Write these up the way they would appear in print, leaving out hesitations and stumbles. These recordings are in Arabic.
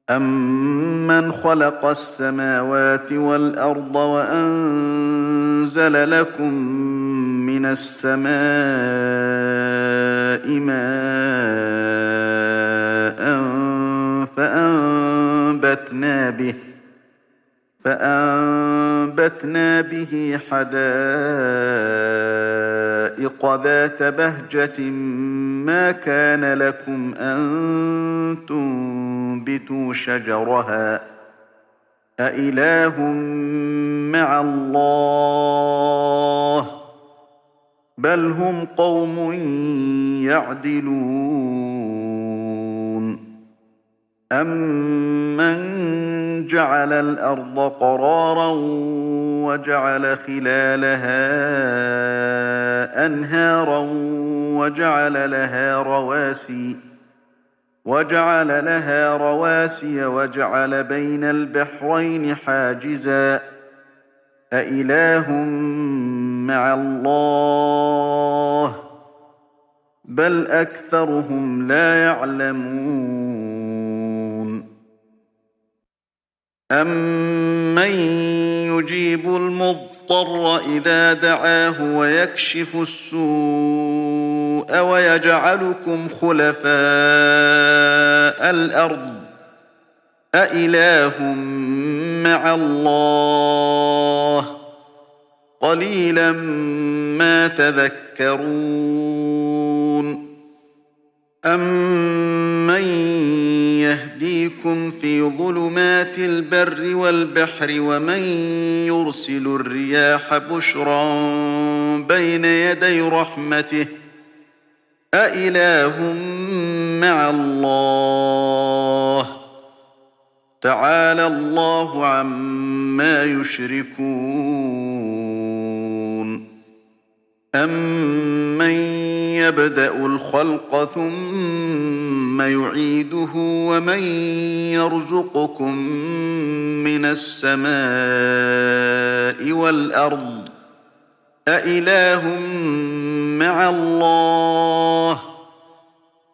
أَمَّنْ خَلَقَ السَّمَاوَاتِ وَالْأَرْضَ وَأَنزَلَ لَكُم مِّنَ السَّمَاءِ مَاءً فَأَنبَتْنَا بِهِ حَدَائِقَ ذَاتَ بَهْجَةٍ مَّا كَانَ لَكُمْ أَن تُنبِتُوا شَجَرَهَا ۗ أَإِلَٰهٌ مَّعَ اللَّهِ ۚ بَلْ هُمْ قَوْمٌ يَعْدِلُونَ أَمَّن جَعَلَ الْأَرْضَ قَرَارًا وَجَعَلَ خِلَالَهَا أَنْهَارًا وَجَعَلَ لَهَا رَوَاسِيَ وَجَعَلَ بَيْنَ الْبَحْرَيْنِ حَاجِزًا ۗ أَإِلَٰهٌ مَّعَ اللَّهِ ۚ بَلْ أَكْثَرُهُمْ لَا يَعْلَمُونَ أَمَّن يُجِيبُ الْمُضْطَرَّ إِذَا دَعَاهُ وَيَكْشِفُ السُّوءَ وَيَجْعَلُكُمْ خُلَفَاءَ الْأَرْضِ ۗ أَإِلَٰهٌ مَّعَ اللَّهِ ۚ قَلِيلًا مَّا تَذَكَّرُونَ أَمَّن يَهْدِيكُمْ فِي ظُلُمَاتِ الْبَرِّ وَالْبَحْرِ وَمَن يُرْسِلُ الرِّيَاحَ بُشْرًا بَيْنَ يَدَيْ رَحْمَتِهِ ۗ أَإِلَٰهٌ مَّعَ اللَّهِ ۚ تَعَالَى اللَّهُ عَمَّا يُشْرِكُونَ أَمَّن يَبْدَأُ الْخَلْقَ ثُمَّ يُعِيدُهُ وَمَن يَرْزُقُكُم مِّنَ السَّمَاءِ وَالْأَرْضِ ۚ أَإِلَٰهٌ مَّعَ اللَّهِ ۚ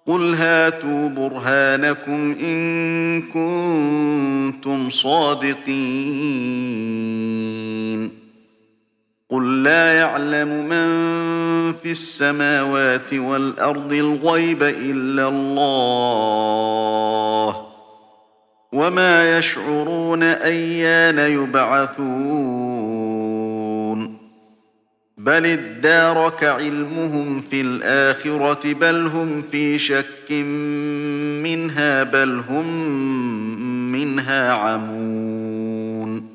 قُلْ هَاتُوا بُرْهَانَكُمْ إِن كُنتُمْ صَادِقِينَ قُل لَّا يَعْلَمُ مَن فِي السَّمَاوَاتِ وَالْأَرْضِ الْغَيْبَ إِلَّا اللَّهُ ۚ وَمَا يَشْعُرُونَ أَيَّانَ يُبْعَثُونَ بَلِ ادَّارَكَ عِلْمُهُمْ فِي الْآخِرَةِ بَلْ هُمْ فِي شَكٍّ مِّنْهَا بَلْ هُم مِّنْهَا عَمُونَ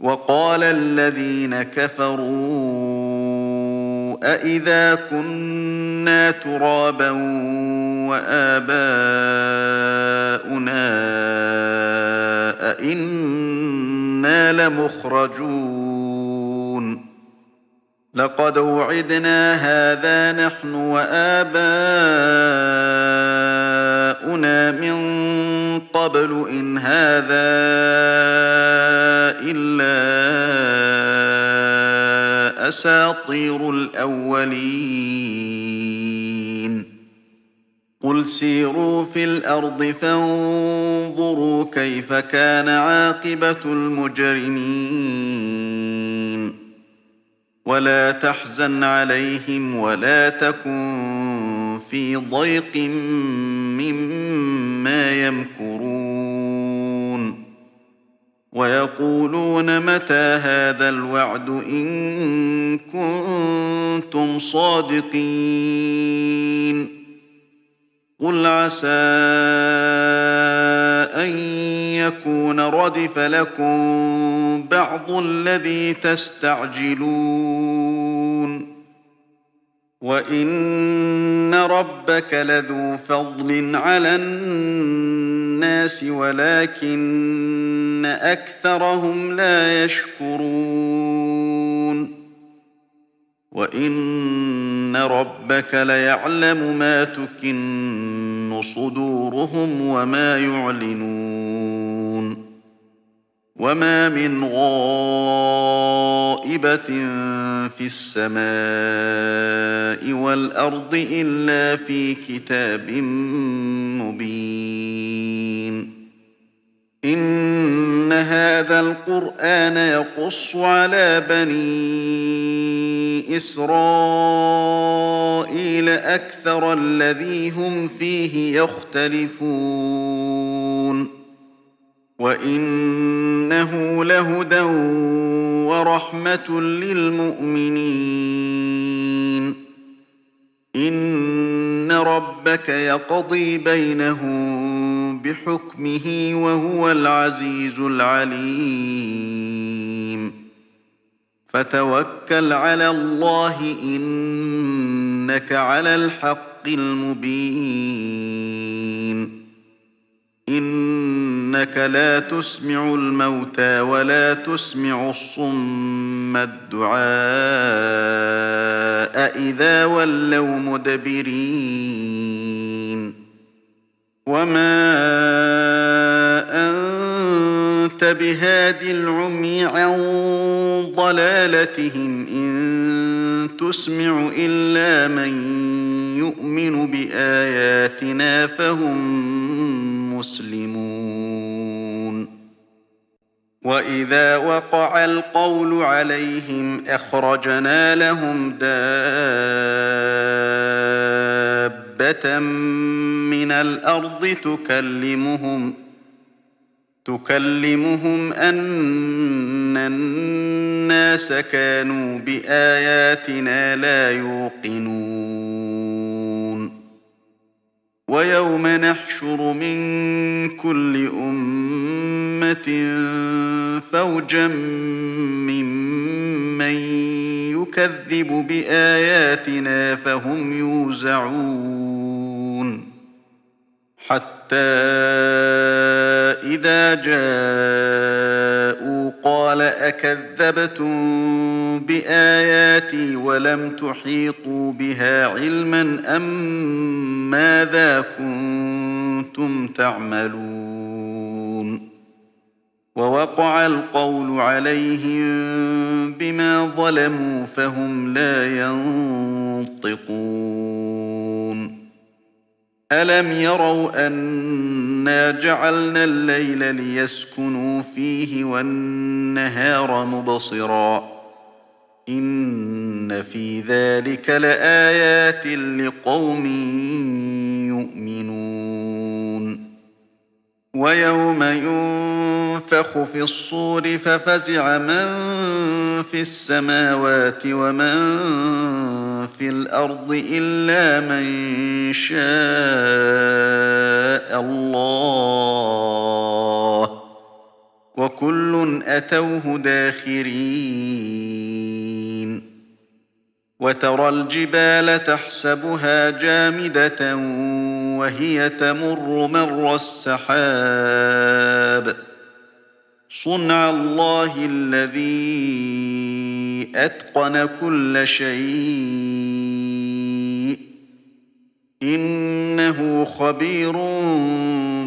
وَقَالَ الَّذِينَ كَفَرُوا أَإِذَا كُنَّا تُرَابًا وَآبَاؤُنَا أَإِنَّا لَمُخْرَجُونَ لَقَدْ وُعِدْنَا هَٰذَا نَحْنُ وَآبَاؤُنَا مِن قَبْلُ إِنْ هَٰذَا إِلَّا أَسَاطِيرُ الْأَوَّلِينَ قُلْ سِيرُوا فِي الْأَرْضِ فَانظُرُوا كَيْفَ كَانَ عَاقِبَةُ الْمُجْرِمِينَ وَلَا تَحْزَنْ عَلَيْهِمْ وَلَا تَكُن فِي ضَيْقٍ مِّمَّا يَمْكُرُونَ وَيَقُولُونَ مَتَىٰ هَٰذَا الْوَعْدُ إِن كُنتُمْ صَادِقِينَ قُلْ عَسَىٰ أَن يَكُونَ رَدِفَ لَكُم بَعْضُ الَّذِي تَسْتَعْجِلُونَ وَإِنَّ رَبَّكَ لَذُو فَضْلٍ عَلَى النَّاسِ وَلَٰكِنَّ أَكْثَرَهُمْ لَا يَشْكُرُونَ وَإِنَّ رَبَّكَ لَيَعْلَمُ مَا تُكِنُّ صُدُورُهُمْ وَمَا يُعْلِنُونَ وَمَا مِنْ غَائِبَةٍ فِي السَّمَاءِ وَالْأَرْضِ إِلَّا فِي كِتَابٍ مُّبِينٍ هذا القرآن يقص على بني إسرائيل أكثر الذي هم فيه يختلفون وإنه لهدى ورحمة للمؤمنين إن ربك يقضي بينهم بحكمه وهو العزيز العليم فتوكل على الله إنك على الحق المبين إنك لا تسمع الموتى ولا تسمع الصم الدعاء إذا ولوا مدبرين وما أنت بهاد العمي عن ضلالتهم إن تسمع إلا من يؤمن بآياتنا فهم مسلمون وإذا وقع القول عليهم أخرجنا لهم دابة من الأرض تكلمهم أن الناس كانوا بآياتنا لا يوقنون ويوم نحشر من كل أمة فوجا ممن يكذب بآياتنا فهم يوزعون حتى إذا جاءوا قال أكذبتم بآياتي ولم تحيطوا بها علما أم ماذا كنتم تعملون ووقع القول عليهم بما ظلموا فهم لا ينطقون ألم يروا أنا جعلنا الليل ليسكنوا فيه والنهار مبصرا إن في ذلك لآيات لقوم يؤمنون ويوم ينفخ في الصور ففزع من في السماوات ومن في الأرض إلا من شاء الله وكل أتوه داخرين وترى الجبال تحسبها جامدة وهي تمر مر السحاب صنع الله الذي أتقن كل شيء إنه خبير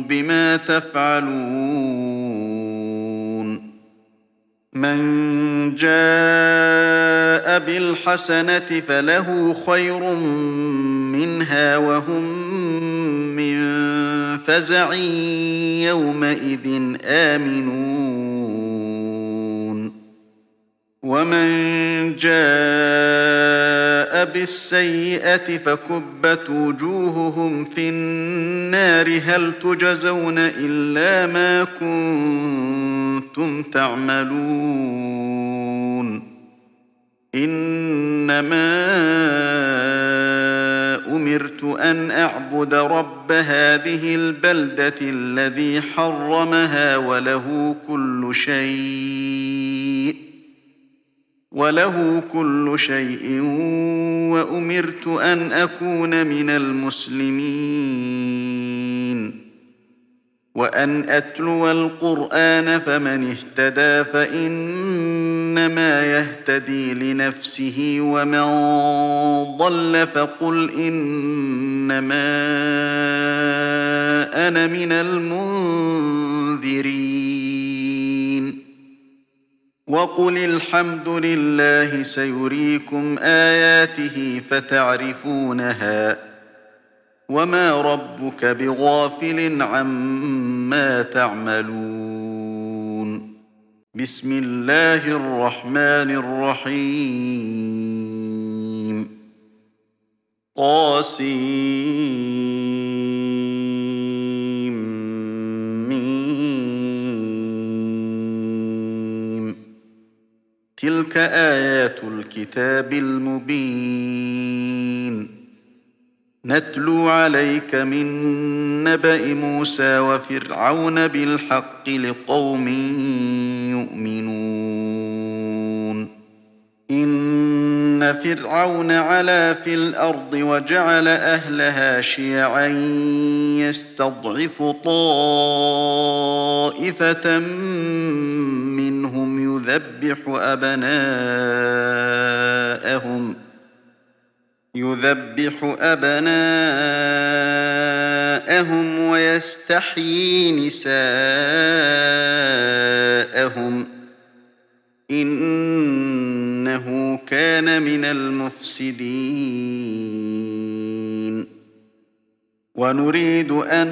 بما تفعلون من جاء بالحسنة فله خير منها وهم من فزع يومئذ آمنون ومن جاء بالسيئة فكبت وجوههم في النار هل تجزون إلا ما كنتم تعملون إنما أمرت أن أعبد رب هذه البلدة الذي حرمها وله كل شيء وأمرت أن أكون من المسلمين وأن أتلو القرآن فمن اهتدى فإنما يهتدي لنفسه ومن ضل فقل إنما أنا من المنذرين وقل الحمد لله سيريكم آياته فتعرفونها وما ربك بغافل عما تعملون بسم الله الرحمن الرحيم طاسيم تلك آيات الكتاب المبين نتلو عليك من نبأ موسى وفرعون بالحق لقوم يؤمنون إن فرعون علا في الأرض وجعل أهلها شيعا يستضعف طائفة منهم يذبح أبناءهم ويستحيي نساءهم إنه كان من المفسدين ونريد أن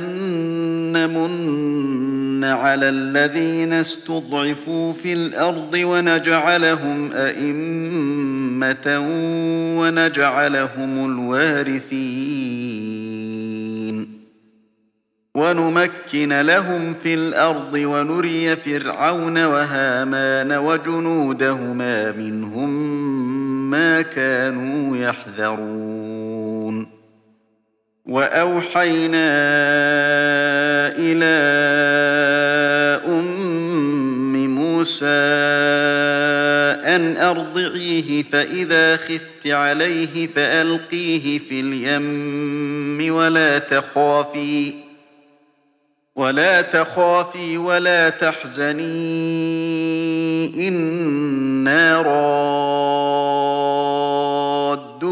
نمن على الذين استضعفوا في الأرض ونجعلهم أئمة ونجعلهم الوارثين ونمكن لهم في الأرض ونري فرعون وهامان وجنودهما منهم ما كانوا يحذرون وأوحينا إلى أم موسى أن أرضعيه فإذا خفت عليه فألقيه في اليم ولا تخافي ولا تحزني إنا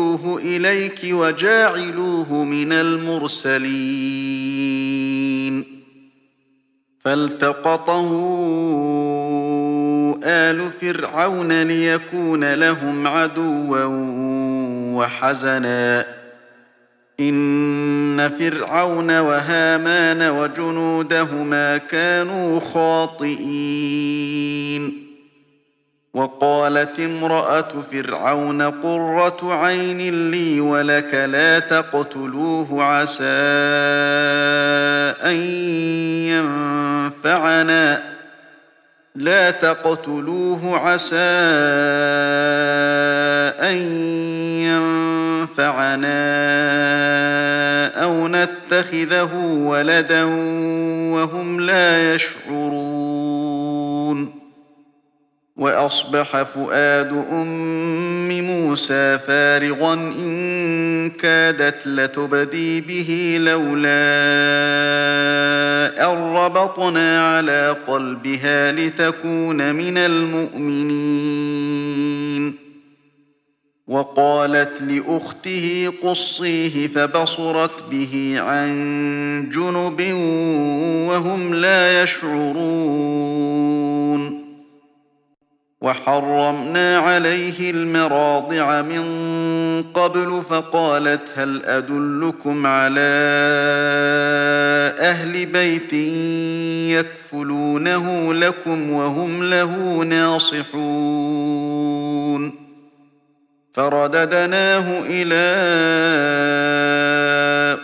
رادوه إليك وجاعلوه من المرسلين فالتقطه آل فرعون ليكون لهم عدوا وحزنا إن فرعون وهامان وجنودهما كانوا خاطئين وقالت امرأة فرعون قرة عين لي ولك لا تقتلوه عسى أن ينفعنا أو نتخذه ولدا وهم لا يشعرون وأصبح فؤاد أم موسى فارغا إن كادت لتبدي به لولا أن ربطنا على قلبها لتكون من المؤمنين وقالت لأخته قصيه فبصرت به عن جنب وهم لا يشعرون وحرمنا عليه المراضع من قبل فقالت هل أدلكم على أهل بيت يكفلونه لكم وهم له ناصحون فرددناه إلى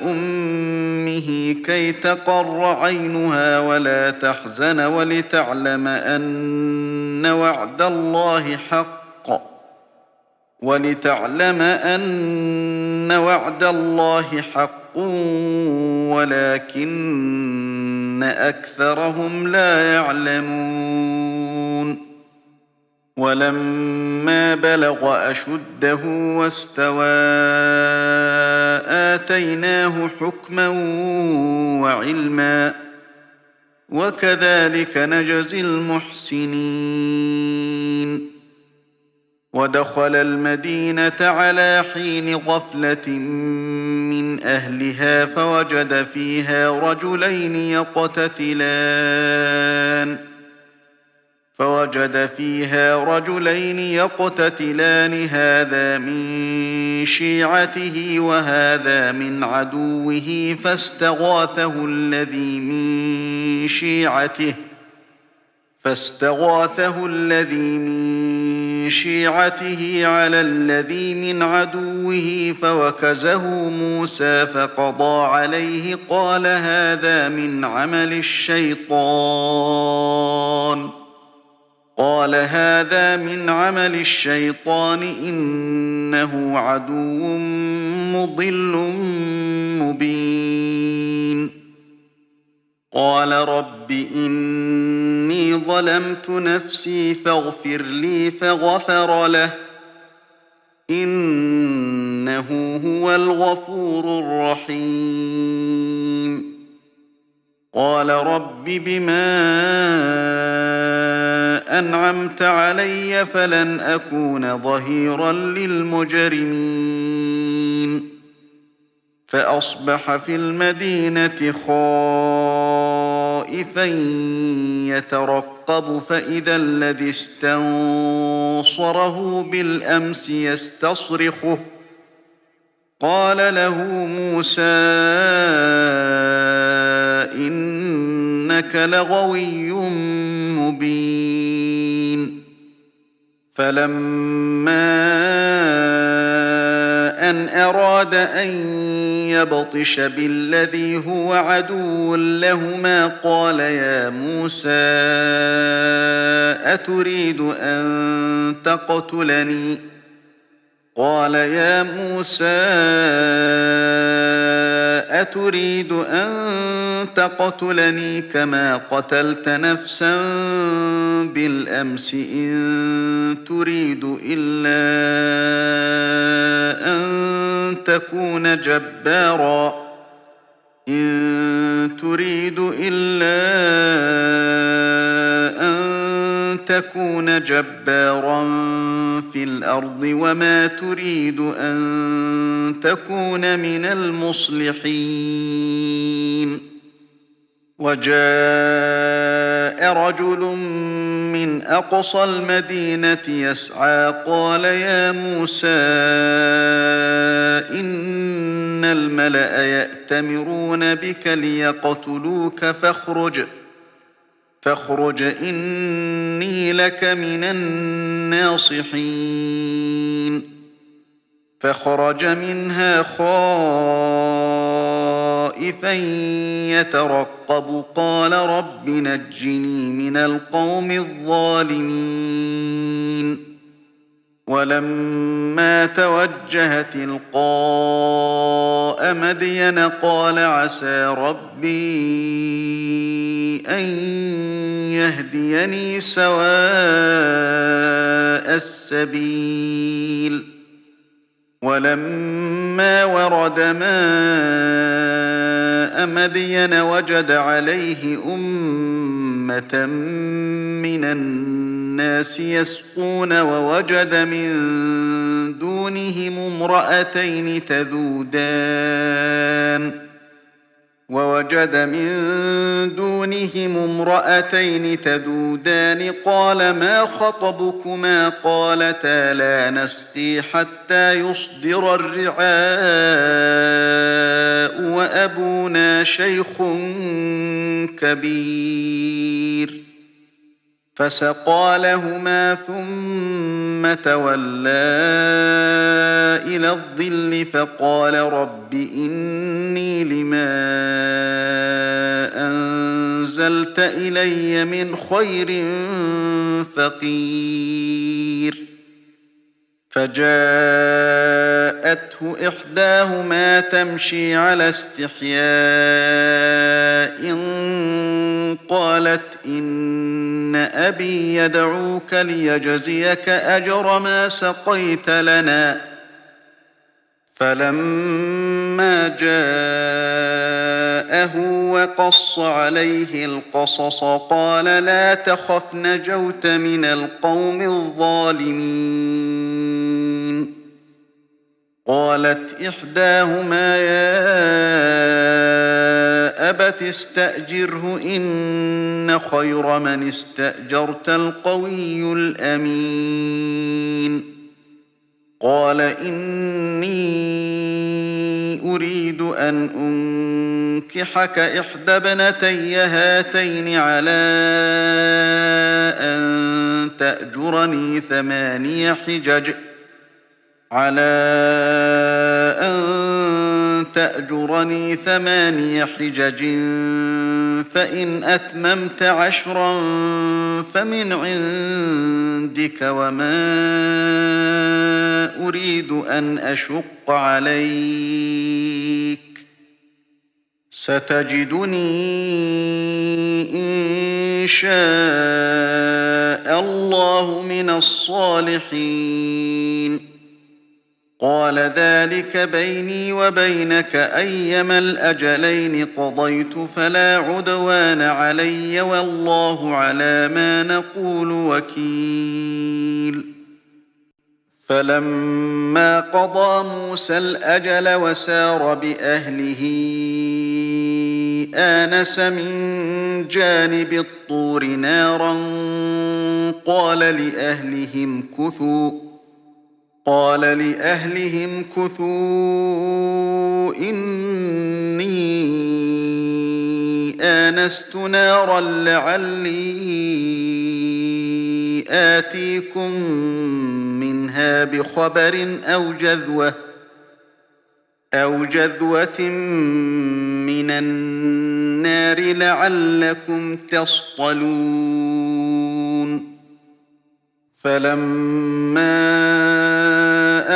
أمه كي تقر عينها ولا تحزن ولتعلم أن وعد الله حق ولكن أكثرهم لا يعلمون ولما بلغ أشده واستوى آتيناه حكما وعلما وكذلك نجزي المحسنين ودخل المدينة على حين غفلة من أهلها فوجد فيها رجلين يقتتلان هذا من شيعته وهذا من فاستغاثه الذي من شيعته على الذي من عدوه فوكزه موسى فقضى عليه قال هذا من عمل الشيطان إنه عدو مضل مبين قال رب إني ظلمت نفسي فاغفر لي فغفر له إنه هو الغفور الرحيم قال رب بما أنعمت علي فلن أكون ظهيرا للمجرمين فأصبح في المدينة خائفا يترقب فإذا الذي استنصره بالأمس يستصرخه قال له موسى إنك لغوي مبين فلما أن أراد أن يبطش بالذي هو عدو لهما قال يا موسى أتريد أن تقتلني كما قتلت نفسا بالأمس إن تريد إلا أن تكون جبارا في الأرض وما تريد أن تكون من المصلحين وجاء رجل من أقصى المدينة يسعى قال يا موسى إن الملأ يأتمرون بك ليقتلوك فاخرج إني لك من الناصحين فخرج منها خائفا يترقب قال رب نجني من القوم الظالمين ولما توجه تلقاء مدين قال عسى ربي أن يهديني سواء السبيل ولما ورد ماء مدين وجد عليه أمة من الناس يسقون ووجد من دونهم امرأتين تذودان قال ما خطبكما قالتا لا نسقي حتى يصدر الرعاء وأبونا شيخ كبير فسقى لهما ثم تولى إلى الظل فقال رب إني لما أنزلت إلي من خير فقير فجاءته إحداهما تمشي على استحياء قالت إن أبي يدعوك ليجزيك أجر ما سقيت لنا فلما جاءه وقص عليه القصص قال لا تخف نجوت من القوم الظالمين قالت إحداهما يا أبت استأجره إن خير من استأجرت القوي الأمين قال إني أريد أن أنكحك إحدى ابنتي هاتين على أن تأجرني 8 حجج فإن أتممت 10 فمن عندك وما أريد أن أشق عليك ستجدني إن شاء الله من الصالحين قال ذلك بيني وبينك أيما الأجلين قضيت فلا عدوان علي والله على ما نقول وكيل فلما قضى موسى الأجل وسار بأهله آنس من جانب الطور نارا قال لأهلهم كثوا إني آنست نارا لعلي آتيكم منها بخبر أو جذوة من النار لعلكم تصطلون فلما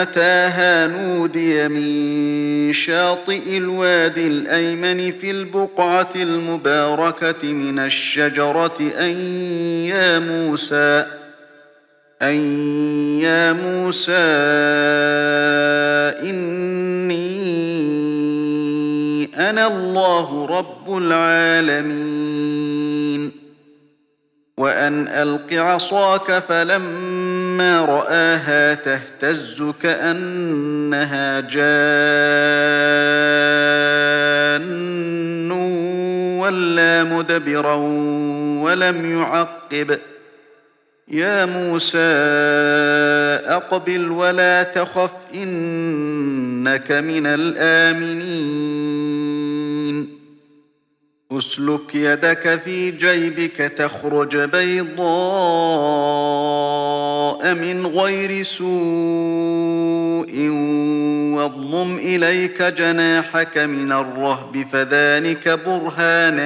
أتاها نودي من شاطئ الوادي الأيمن في البقعة المباركة من الشجرة أن يا موسى إني أنا الله رب العالمين وأن ألق عصاك فلما رآها تهتز كأنها جان ولا مدبرا ولم يعقب يا موسى أقبل ولا تخف إنك من الآمنين أسلك يدك في جيبك تخرج بيضاء من غير سوء واضمم إليك جناحك من الرهب فذلك برهانان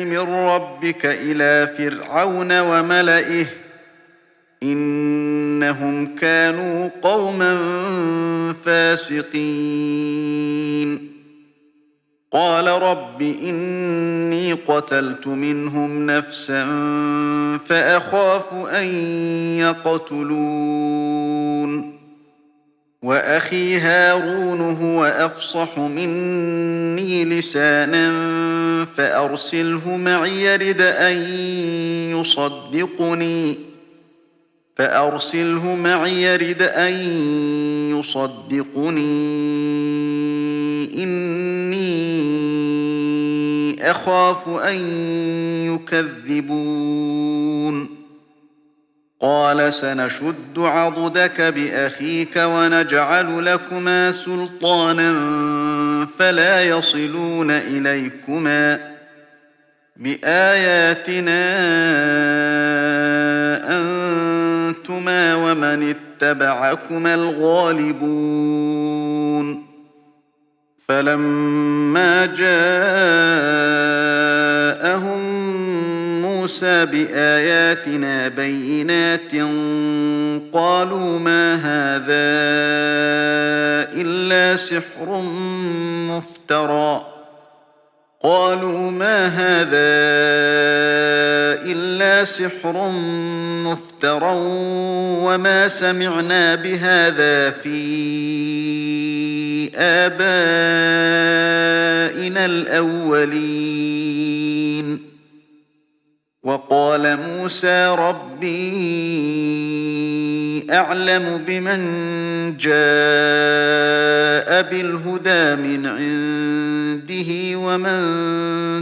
من ربك إلى فرعون وملئه إنهم كانوا قوما فاسقين قال رب إني قتلت منهم نفسا فأخاف أن يقتلون وأخي هارون هو أفصح مني لسانا فأرسله معي يرد أن يصدقني إني أخاف أن يكذبون قال سنشد عضدك بأخيك ونجعل لكما سلطانا فلا يصلون إليكما بآياتنا أنتما ومن اتبعكما الغالبون فلما جاءهم موسى بآياتنا بينات قالوا ما هذا إلا سحر مفترى وما سمعنا بهذا في آبائنا الأولين وقال موسى ربي أعلم بمن جاء بالهدى من عنده ومن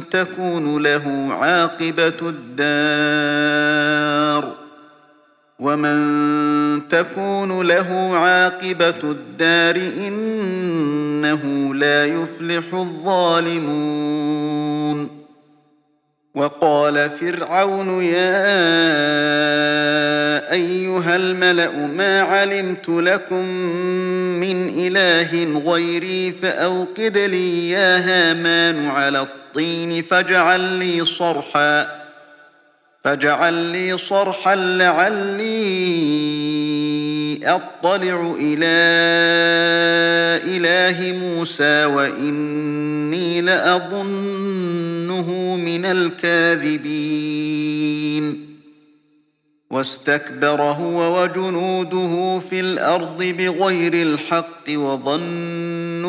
تكون له عاقبة الدار ومن تكون له عاقبة الدار إنه لا يفلح الظالمون. وقال فرعون يا أيها الملأ ما علمت لكم من إله غيري فأوقد لي يا هامان على الطين فاجعل لي صرحا لعلي أطلع إلى إله موسى وإني لأظنه من الكاذبين. واستكبر هو وجنوده في الأرض بغير الحق وظنوا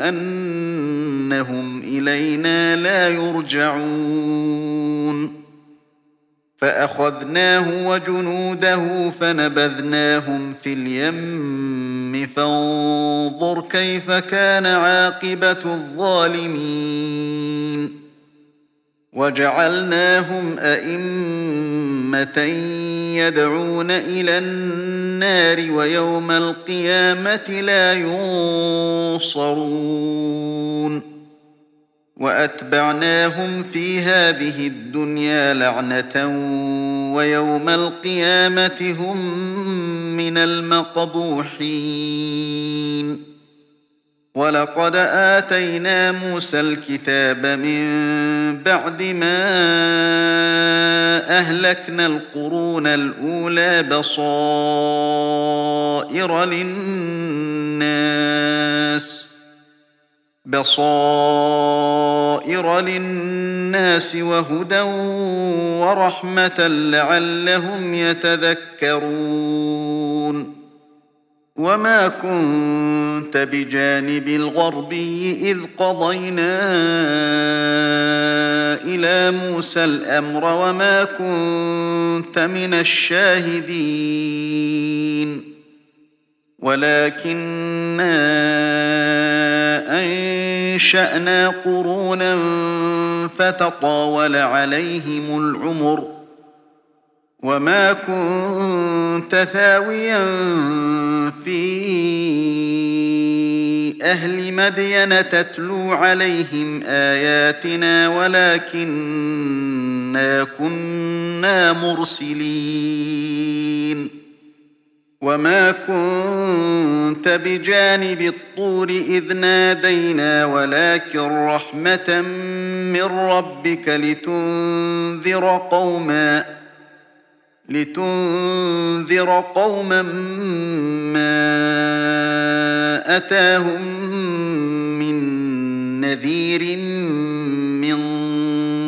أنهم إلينا لا يرجعون. فأخذناه وجنوده فنبذناهم في اليم فانظر كيف كان عاقبة الظالمين. وجعلناهم أئمة يدعون إلى النار ويوم القيامة لا ينصرون. وأتبعناهم في هذه الدنيا لعنة ويوم القيامة هم من المقبوحين. ولقد آتينا موسى الكتاب من بعد ما أهلكنا القرون الأولى بصائر للناس وهدى ورحمة لعلهم يتذكرون. وما كنت بجانب الغربي إذ قضينا إلى موسى الأمر وما كنت من الشاهدين ولكننا أنشأنا قرونا فتطاول عليهم العمر وما كنت ثاويا في أهل مدين تتلو عليهم آياتنا ولكننا كنا مرسلين. وما كنت بجانب الطور إذ نادينا ولكن رحمة من ربك لتنذر قوما ما أتاهم من نذير من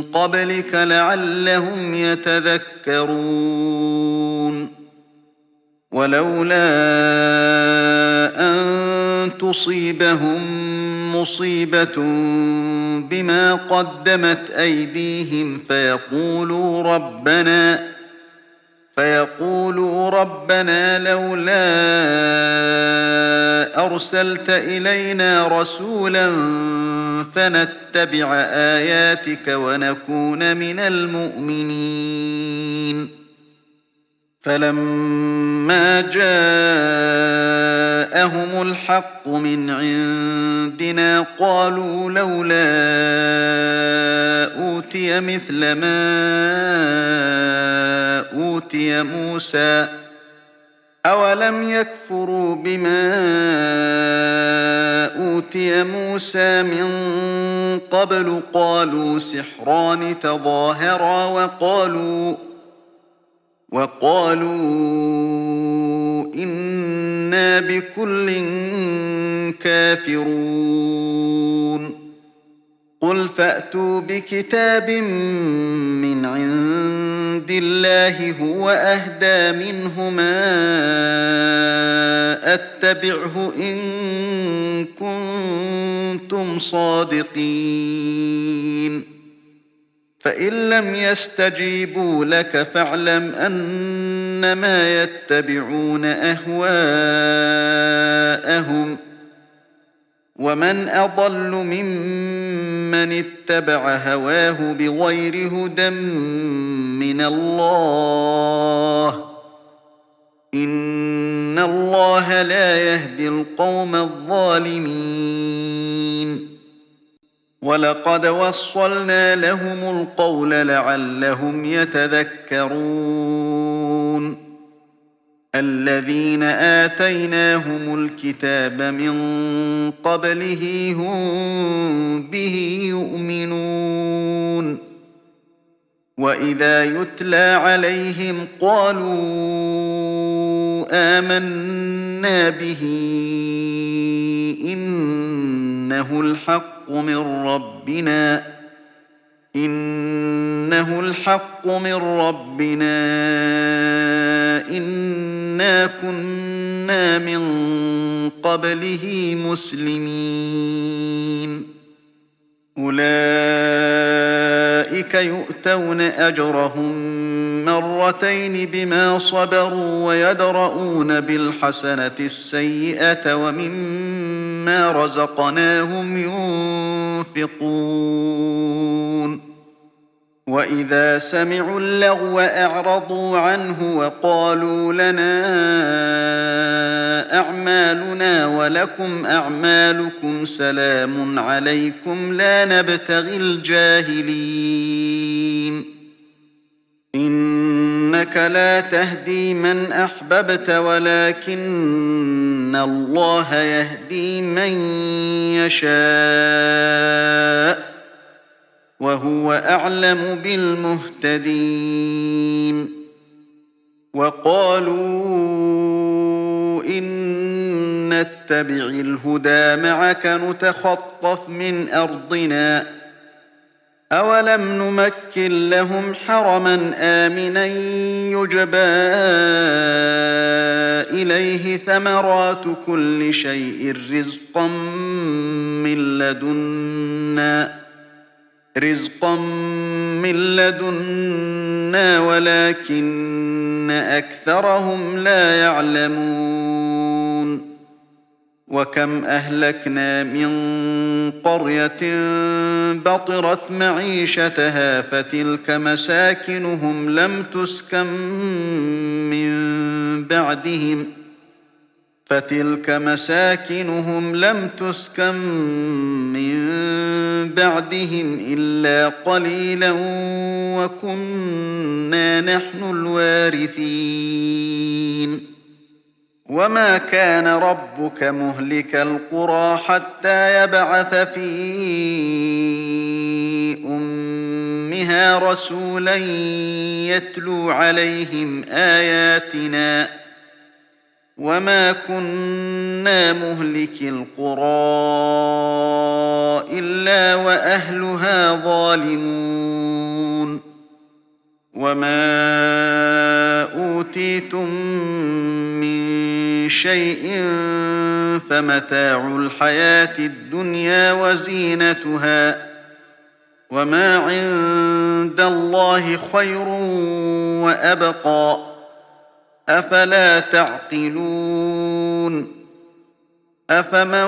قبلك لعلهم يتذكرون. ولولا أن تصيبهم مصيبة بما قدمت أيديهم فيقولوا ربنا لولا أرسلت إلينا رسولا فنتبع آياتك ونكون من المؤمنين. فلما جاءهم الحق من عندنا قالوا لولا أوتي مثل ما أوتي موسى أولم يكفروا بما أوتي موسى من قبل قالوا سحران تظاهرا وقالوا إنا بكل كافرون. قل فأتوا بكتاب من عند الله هو أهدى منهما أتبعه إن كنتم صادقين. فإن لم يستجيبوا لك فاعلم أنما يتبعون أهواءهم ومن أضل ممن اتبع هواه بغير هدى من الله إن الله لا يهدي القوم الظالمين ولقد وصلنا لهم القول لعلهم يتذكرون الذين آتيناهم الكتاب من قبله هم به يؤمنون وإذا يتلى عليهم قالوا آمنا به إنه الحق من ربنا إنا كنا من قبله مسلمين أولئك يؤتون أجرهم مرتين بما صبروا ويدرؤون بالحسنة السيئة ومما رزقناهم ينفقون وإذا سمعوا اللغو أعرضوا عنه وقالوا لنا أعمالنا ولكم أعمالكم سلام عليكم لا نبتغي الجاهلين إنك لا تهدي من أحببت ولكن الله يهدي من يشاء وهو أعلم بالمهتدين وقالوا إن نتبع الهدى معك نتخطف من أرضنا أولم نمكن لهم حرما آمنا يجبى إليه ثمرات كل شيء رزقا من لدنا ولكن أكثرهم لا يعلمون وكم أهلكنا من قرية بطرت معيشتها فتلك مساكنهم لم تسكن من بعدهم إلا قليلا وكنا نحن الوارثين وما كان ربك مهلك القرى حتى يبعث في أمها رسولا يتلو عليهم آياتنا وما كنا مهلك القرى إلا وأهلها ظالمون وما أوتيتم من شيء فمتاع الحياة الدنيا وزينتها وما عند الله خير وأبقى أفلا تعقلون أفمن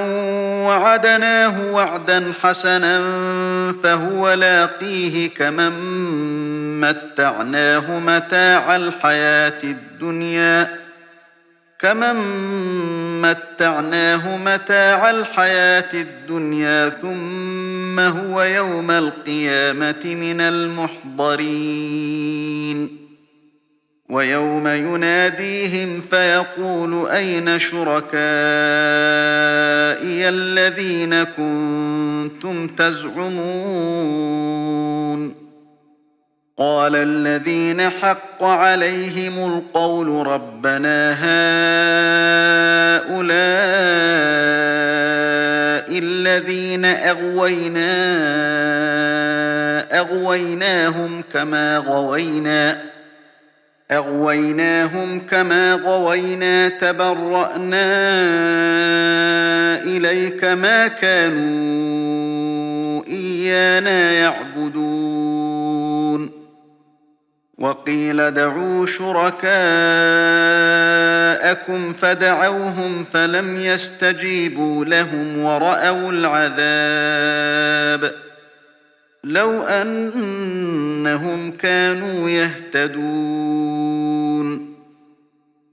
وعدناه وعدا حسنا فهو لاقيه كمن متعناه متاع الحياة الدنيا ثم هو يوم القيامة من المحضرين ويوم يناديهم فيقول أين شركائي الذين كنتم تزعمون قال الذين حق عليهم القول ربنا هؤلاء الذين أغويناهم كما غوينا تبرأنا إليك ما كانوا إيانا يعبدون وقيل ادعوا شركاءكم فدعوهم فلم يستجيبوا لهم ورأوا العذاب لو أنهم كانوا يهتدون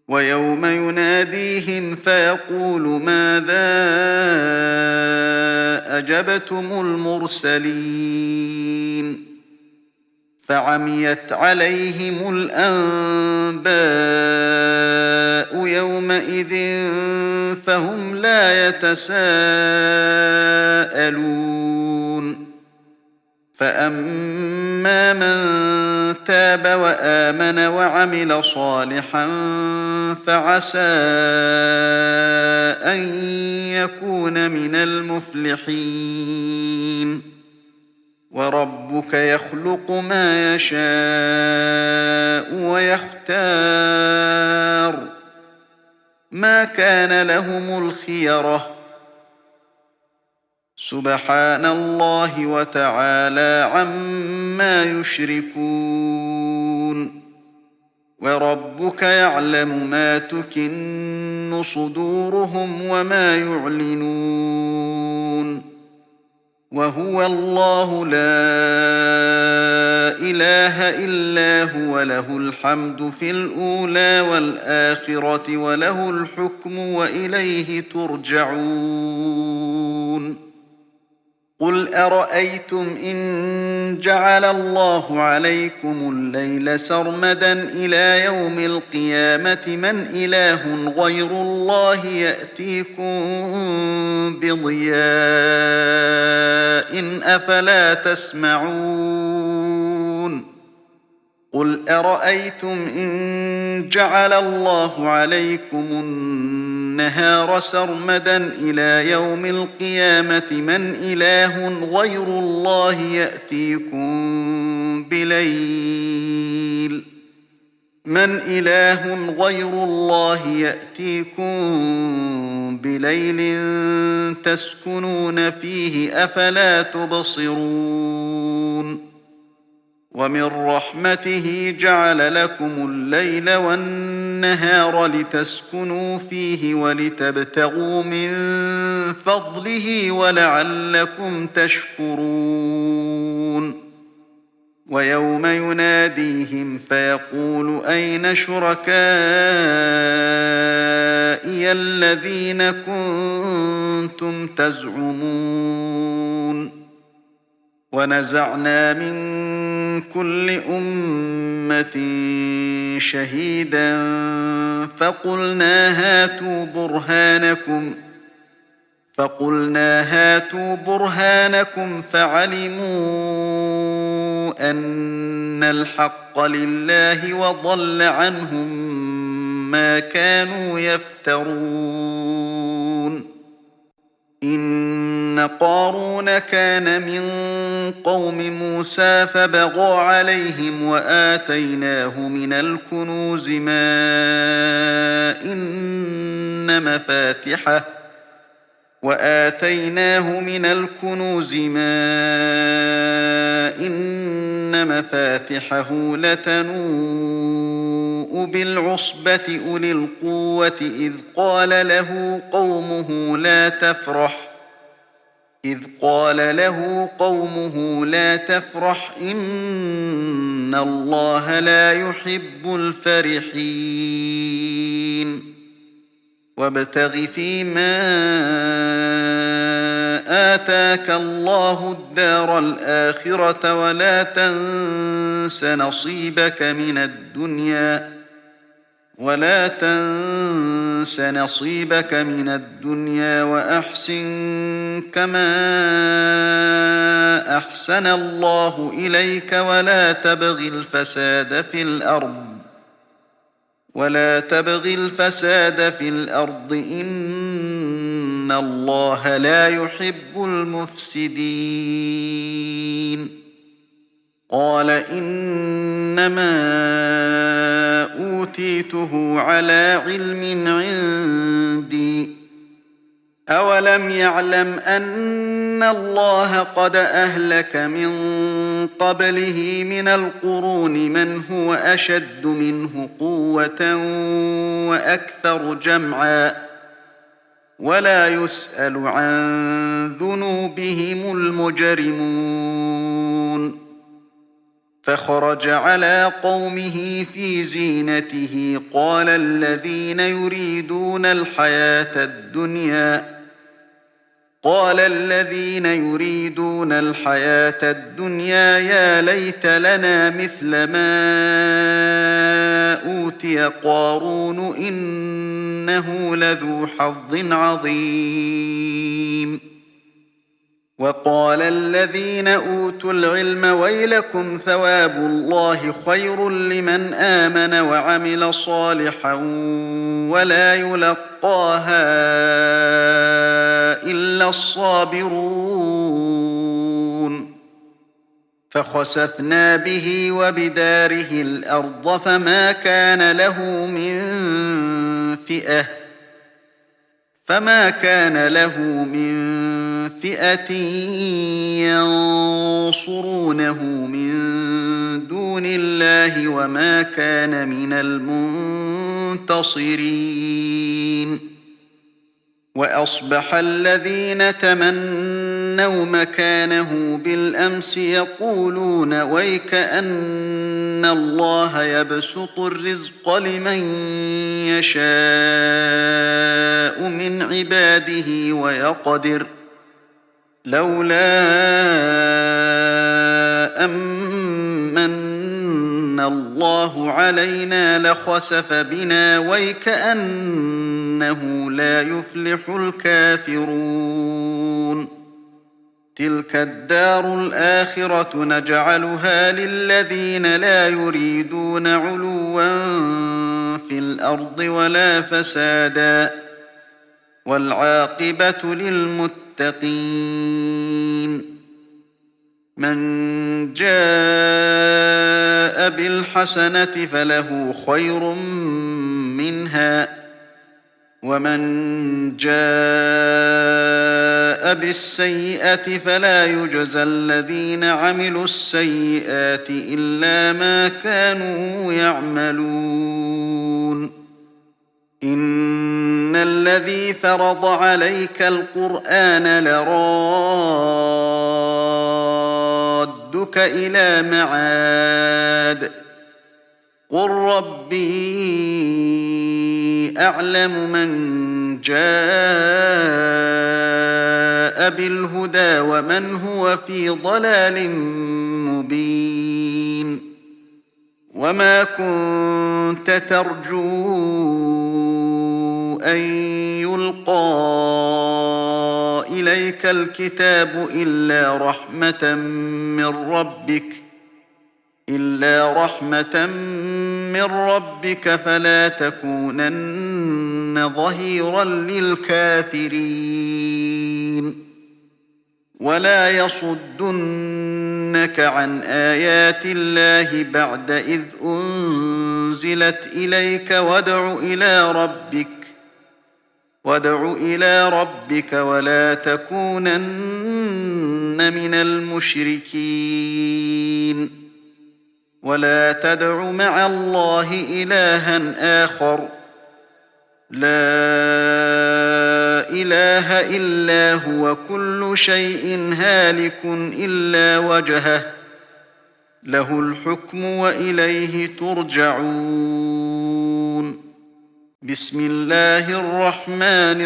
ويوم يناديهم فيقول ماذا أجبتم المرسلين فعميت عليهم الأنباء يومئذ فهم لا يتساءلون فأما من تاب وآمن وعمل صالحا فعسى أن يكون من المفلحين وربك يخلق ما يشاء ويختار ما كان لهم الخيرة سبحان الله وتعالى عما يشركون وربك يعلم ما تكن صدورهم وما يعلنون وهو الله لا إله إلا هو له الحمد في الأولى والآخرة وله الحكم وإليه ترجعون قل أرأيتم إن جعل الله عليكم الليل سرمدا إلى يوم القيامة من إله غير الله يأتيكم بضياء أفلا تسمعون قل أرأيتم إن جعل الله عليكم النهار سرمدا إلى يوم القيامة من إله غير الله يأتيكم بليل تسكنون فيه أفلا تبصرون ومن رحمته جعل لكم الليل والنهار لتسكنوا فيه ولتبتغوا من فضله ولعلكم تشكرون ويوم يناديهم فيقول أين شركائي الذين كنتم تزعمون ونزعنا من كل أمة شهيدا فقلنا هاتوا برهانكم فعلموا أن الحق لله وضل عنهم ما كانوا يفترون إن قارون كان من قوم موسى فبغى عليهم وآتيناه من الكنوز ما إن مفاتحه لتنوء بالعصبة أولي القوة إذ قال له قومه لا تفرح إن الله لا يحب الفرحين وابتغ فيما آتاك الله الدار الآخرة ولا تنس نصيبك من الدنيا وأحسن كما أحسن الله إليك ولا تبغ الفساد في الأرض إن الله لا يحب المفسدين قال إنما أوتيته على علم عندي أولم يعلم أن الله قد أهلك من قبله من القرون من هو أشد منه قوة وأكثر جمعا ولا يسأل عن ذنوبهم المجرمون فخرج على قومه في زينته قال الذين يريدون الحياة الدنيا يا ليت لنا مثل ما أوتي قارون إنه لذو حظ عظيم. وقال الذين أوتوا العلم ويلكم ثواب الله خير لمن آمن وعمل صالحا ولا يلقاها إلا الصابرون. فخسفنا به وبداره الأرض فما كان له من فئة ينصرونه من دون الله وما كان من المنتصرين. وأصبح الذين تمنوا مكانه بالأمس يقولون ويك أن الله يبسط الرزق لمن يشاء من عباده ويقدر لولا أمن الله علينا لخسف بنا ويكأنه لا يفلح الكافرون. تلك الدار الآخرة نجعلها للذين لا يريدون علوا في الأرض ولا فسادا والعاقبة للمتقين. من جاء بالحسنة فله خير منها ومن جاء بالسيئة فلا يجزى الذين عملوا السيئات إلا ما كانوا يعملون. إن الذي فرض عليك القرآن لرادك إلى معاد قل ربي أعلم من جاء بالهدى ومن هو في ضلال مبين. وما كنت ترجو أن يلقى إليك الكتاب إلا رحمة من ربك فلا تكونن ظهيرا للكافرين. ولا يصدنك عن آيات الله بعد إذ أنزلت إليك وادع إلى ربك ولا تكونن من المشركين. ولا تدع مع الله إلها آخر لا إله إلا هو كل شيء هالك إلا وجهه له الحكم وإليه ترجعون. بسم الله الرحمن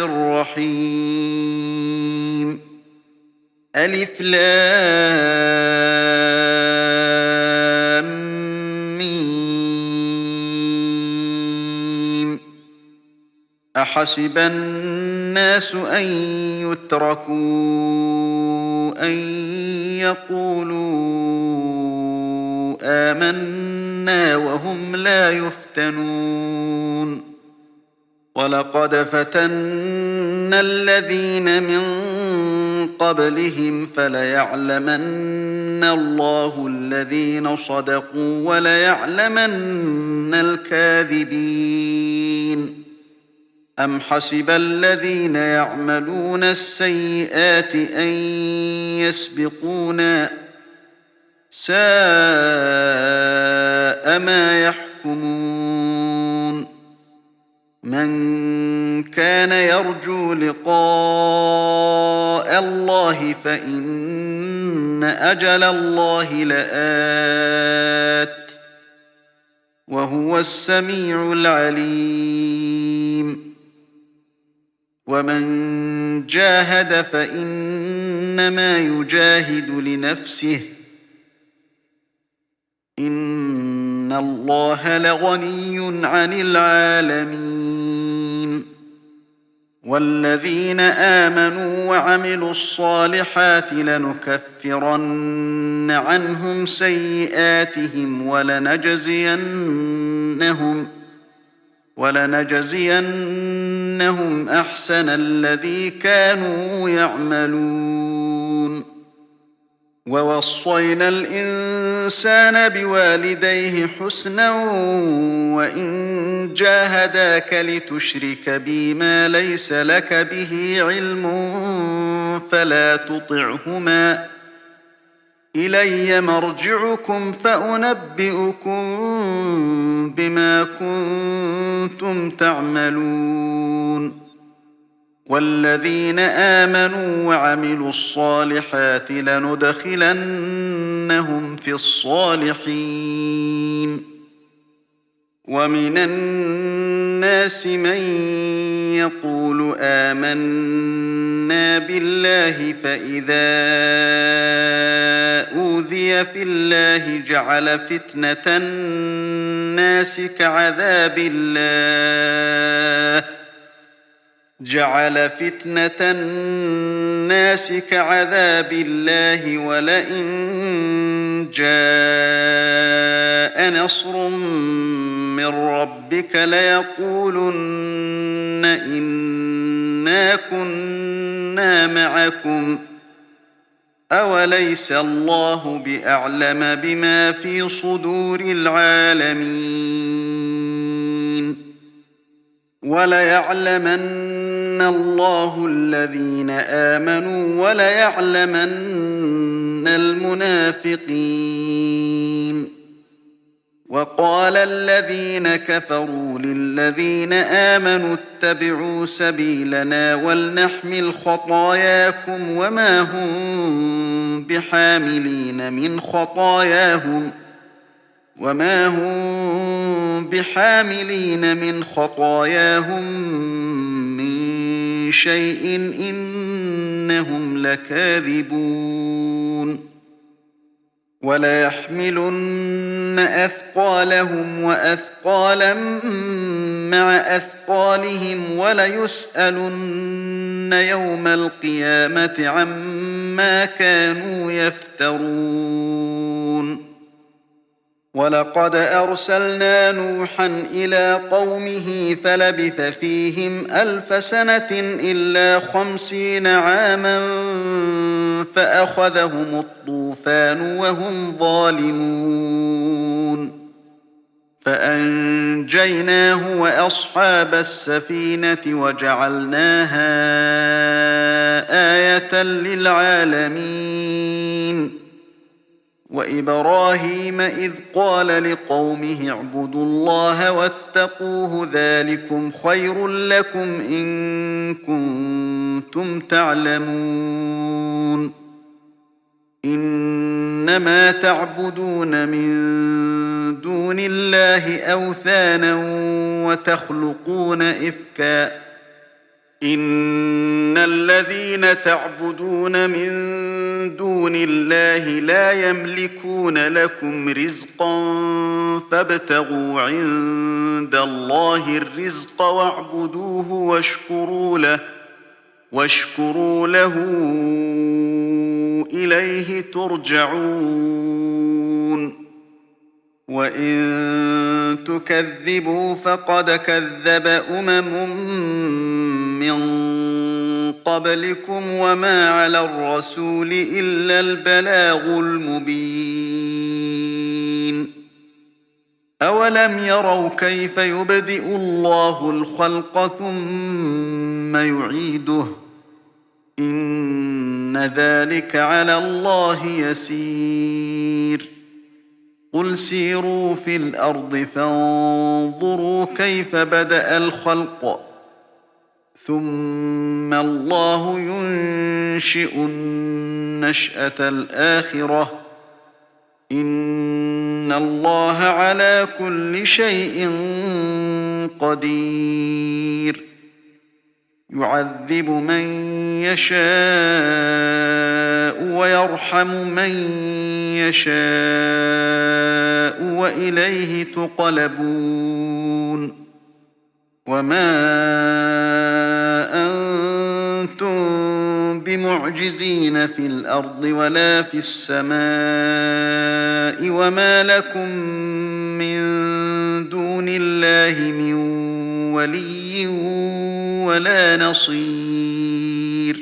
الرحيم. ألف لام ميم. أحسب الناس أن يتركوا أن يقولوا آمنا وهم لا يفتنون. ولقد فتنا الذين من قبلهم فليعلمن الله الذين صدقوا وليعلمن الكاذبين. أم حسب الذين يعملون السيئات أن يسبقونا ساء ما يحكمون. من كان يرجو لقاء الله فإن أجل الله لآت وهو السميع العليم ومن جاهد فإنما يجاهد لنفسه إن الله لغني عن العالمين والذين آمنوا وعملوا الصالحات لنكفرن عنهم سيئاتهم ولنجزينهم أحسن الذي كانوا يعملون ووصينا الإنسان بوالديه حسنا وإن جاهداك لتشرك بي ما ليس لك به علم فلا تطعهما إلي مرجعكم فأنبئكم بما كنتم تعملون والذين آمنوا وعملوا الصالحات لندخلنهم في الصالحين ومن الناس من يقول آمنا بالله فإذا أوذي في الله جعل فتنة الناس كعذاب الله ولئن جاء نصر من ربك ليقولن إنا كنا معكم أوليس الله بأعلم بما في صدور العالمين وليعلمن الله الذين آمنوا وليعلمن المنافقين وقال الذين كفروا للذين آمنوا اتبعوا سبيلنا ولنحمل خطاياكم وما هم بحاملين من خطاياهم من شيء إنهم لكاذبون وليحملن أثقالهم وأثقالا مع أثقالهم وليسألن يوم القيامة عما كانوا يفترون ولقد أرسلنا نوحا إلى قومه فلبث فيهم 1000 سنة إلا 50 عاما فأخذهم الطوفان وهم ظالمون فأنجيناه وأصحاب السفينة وجعلناها آية للعالمين وإبراهيم إذ قال لقومه اعبدوا الله واتقوه ذلكم خير لكم إن كنتم تعلمون إنما تعبدون من دون الله أوثانا وتخلقون إفكا إن الذين تعبدون من دون الله لا يملكون لكم رزقا فابتغوا عند الله الرزق واعبدوه واشكروا له إليه ترجعون وإن تكذبوا فقد كذب من قبلكم وما على الرسول إلا البلاغ المبين أولم يروا كيف يبدئ الله الخلق ثم يعيده إن ذلك على الله يسير قل سيروا في الأرض فانظروا كيف بدأ الخلق ثم الله ينشئ النشأة الآخرة إن الله على كل شيء قدير يعذب من يشاء ويرحم من يشاء وإليه تقلبون وما أنتم بمعجزين في الأرض ولا في السماء وما لكم من دون الله من ولي ولا نصير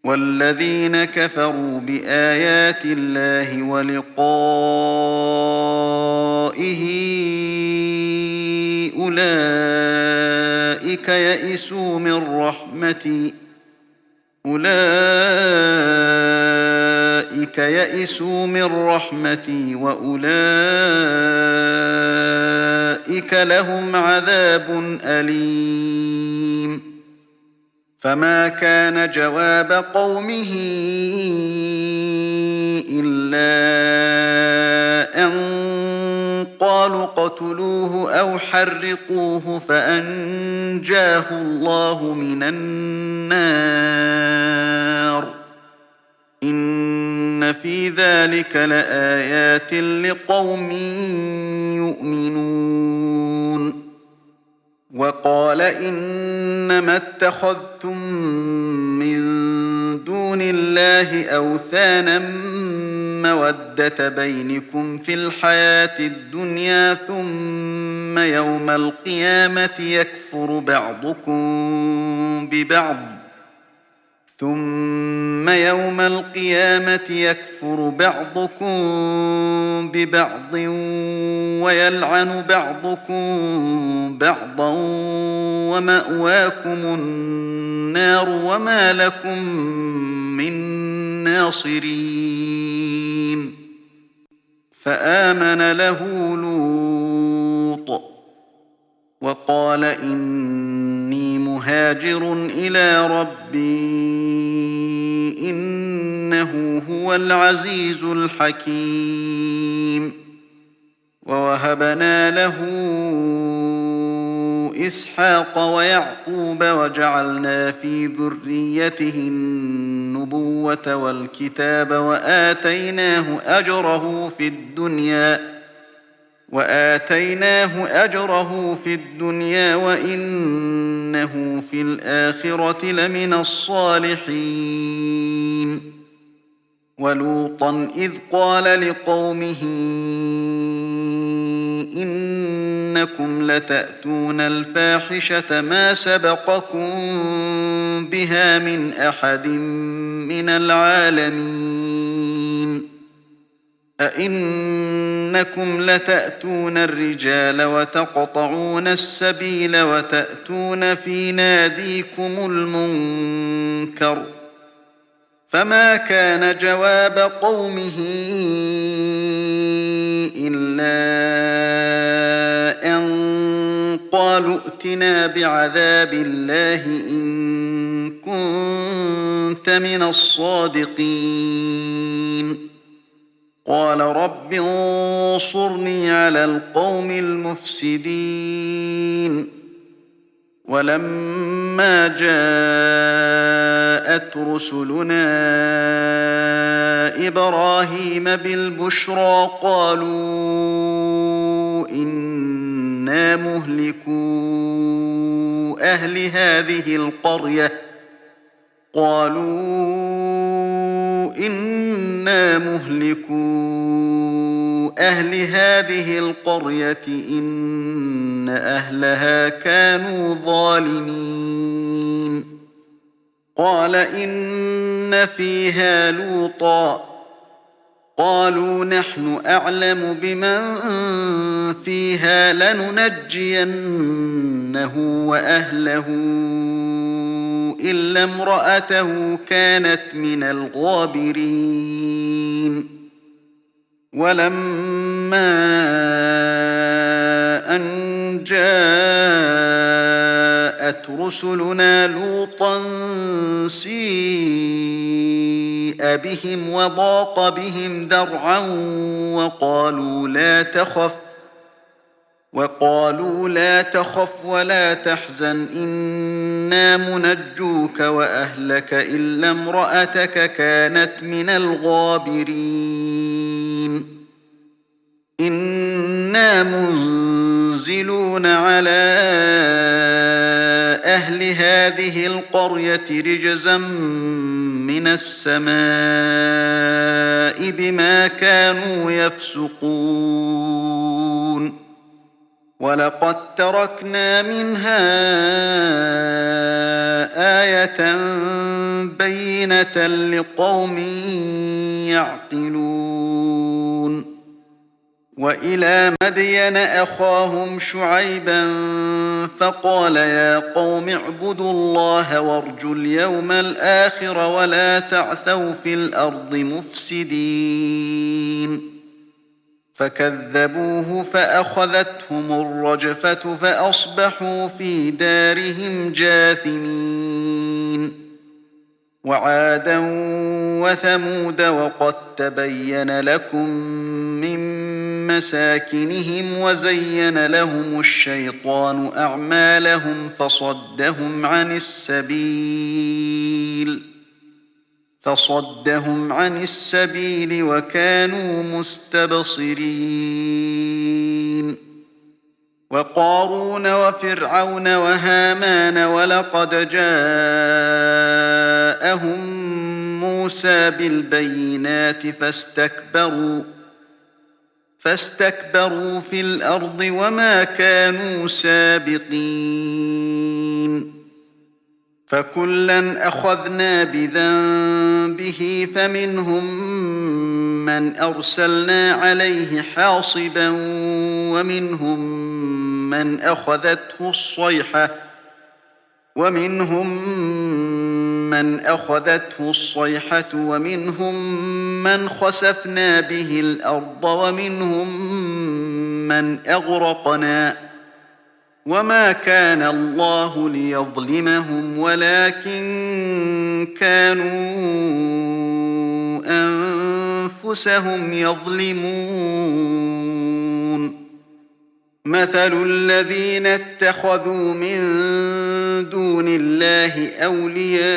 والذين كفروا بآيات الله ولقائه أولئك يئسوا من رحمتي وأولئك لهم عذاب أليم فما كان جواب قومه إلا أن قالوا اقتلوه أو حرقوه فأنجاه الله من النار إن في ذلك لآيات لقوم يؤمنون وقال إنما اتخذتم من دون الله أوثانا مودة بينكم في الحياة الدنيا ثم يوم القيامة يكفر بعضكم ببعض ويلعن بعضكم بعضا ومأواكم النار وما لكم من ناصرين فآمن له لوط وقال إني مهاجر إلى ربي إنه هو العزيز الحكيم ووهبنا له إسحاق ويعقوب وجعلنا في ذريته النبوة والكتاب وآتيناه أجره في الدنيا وإنه في الآخرة لمن الصالحين ولوطا إذ قال لقومه إنكم لتأتون الفاحشة ما سبقكم بها من أحد من العالمين أئنكم لتأتون الرجال وتقطعون السبيل وتأتون في ناديكم المنكر فما كان جواب قومه إلا أن قالوا ائتنا بعذاب الله إن كنت من الصادقين قال رب انصرني على القوم المفسدين ولما جاءت رسلنا إبراهيم بالبشرى قالوا إنا مهلكو أهل هذه القرية إن أهلها كانوا ظالمين قال إن فيها لوطا قالوا نحن أعلم بمن فيها لننجينه وأهله إلا امرأته كانت من الغابرين ولما أن جاءت جاءت رسلنا لوطا سيء بهم وضاق بهم ذرعا وقالوا لا تخف ولا تحزن إنا منجوك وأهلك إلا امرأتك كانت من الغابرين إنا منزلون على أهل هذه القرية رجزا من السماء بما كانوا يفسقون ولقد تركنا منها آية بينة لقوم يعقلون وإلى مدين أخاهم شعيبا فقال يا قوم اعبدوا الله وارجوا اليوم الآخر ولا تعثوا في الأرض مفسدين فكذبوه فأخذتهم الرجفة فأصبحوا في دارهم جاثمين وعادا وثمود وقد تبين لكم من مساكنهم وزين لهم الشيطان أعمالهم فصدهم عن السبيل وكانوا مستبصرين وقارون وفرعون وهامان ولقد جاءهم موسى بالبينات فاستكبروا في الأرض وما كانوا سابقين فكلا أخذنا بذنبه فمنهم من أرسلنا عليه حاصبا ومنهم من أخذته الصيحة ومنهم من خسفنا به الأرض ومنهم من أغرقنا وما كان الله ليظلمهم ولكن كانوا أنفسهم يظلمون مثل الذين اتخذوا من دون الله أولياء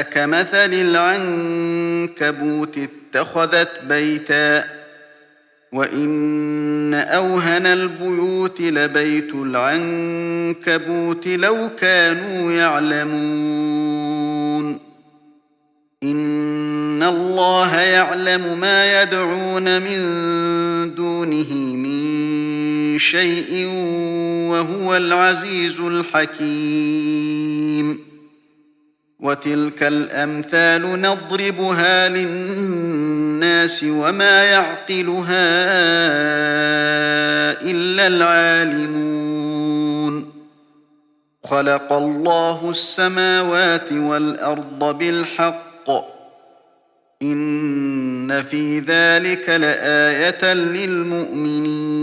كمثل العنكبوت اتخذت بيتا وإن أوهن البيوت لبيت العنكبوت لو كانوا يعلمون إن الله يعلم ما يدعون من دونه من شيء وهو العزيز الحكيم وتلك الأمثال نضربها للناس وما يعقلها إلا العالمون خلق الله السماوات والأرض بالحق إن في ذلك لآية للمؤمنين